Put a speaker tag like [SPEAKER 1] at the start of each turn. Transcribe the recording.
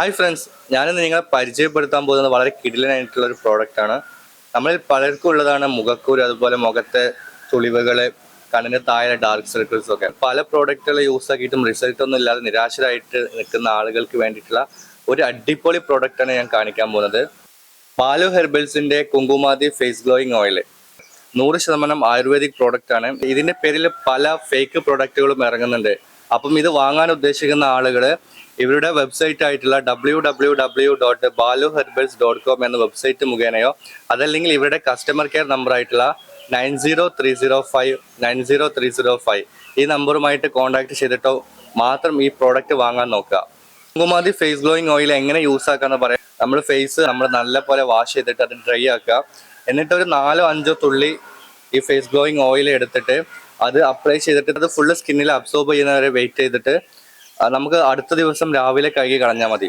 [SPEAKER 1] Hi friends, ഞാനിന്ന് നിങ്ങളെ പരിചയപ്പെടുത്താൻ പോകുന്നത് വളരെ കിടിലനായിട്ടുള്ള ഒരു പ്രോഡക്റ്റ് ആണ്. നമ്മളിൽ പലർക്കും ഉള്ളതാണ് മുഖക്കുരു, അതുപോലെ മുഖത്തെ ചുളിവുകൾ, കണ്ണിന് താഴെ ഡാർക്ക് സർക്കിൾസ് ഒക്കെ. പല പ്രോഡക്റ്റുകൾ യൂസ് ആക്കിയിട്ടും റിസൾട്ട് ഒന്നും ഇല്ലാതെ നിരാശരായിട്ട് നിൽക്കുന്ന ആളുകൾക്ക് വേണ്ടിയിട്ടുള്ള ഒരു അടിപൊളി പ്രോഡക്റ്റാണ് ഞാൻ കാണിക്കാൻ പോകുന്നത്. ബാലു ഹെർബൽസിന്റെ Kumkumadi face glowing oil 100% ayurvedic product ആണ്. ഇതിന്റെ പേരിൽ പല ഫേക്ക് പ്രോഡക്റ്റുകളും ഇറങ്ങുന്നുണ്ട്. അപ്പം ഇത് വാങ്ങാൻ ഉദ്ദേശിക്കുന്ന ആളുകൾ ഇവരുടെ വെബ്സൈറ്റ് ആയിട്ടുള്ള www.baluherbals.com എന്ന വെബ്സൈറ്റ് മുഖേനയോ അതല്ലെങ്കിൽ ഇവരുടെ കസ്റ്റമർ കെയർ നമ്പർ ആയിട്ടുള്ള 9030590305 ഈ നമ്പറുമായിട്ട് കോൺടാക്ട് ചെയ്തിട്ടോ മാത്രം ഈ പ്രോഡക്റ്റ് വാങ്ങാൻ നോക്കുക. കുങ്കുമാതി ഫേസ് ഗ്ലോയിങ് ഓയിൽ എങ്ങനെ യൂസ് ആക്കാന്ന് പറയാം. നമ്മൾ ഫേസ് നല്ല പോലെ വാഷ് ചെയ്തിട്ട് അത് ഡ്രൈ ആക്കുക. എന്നിട്ട് ഒരു 4-5 തുള്ളി ഈ ഫേസ് ഗ്ലോയിങ് ഓയിൽ എടുത്തിട്ട് അത് അപ്ലൈ ചെയ്തിട്ട് അത് ഫുള്ള് സ്കിന്നിൽ അബ്സോർബ് ചെയ്യുന്നവരെ വെയിറ്റ് ചെയ്തിട്ട് നമുക്ക് അടുത്ത ദിവസം രാവിലെ കഴുകി കളഞ്ഞാൽ മതി.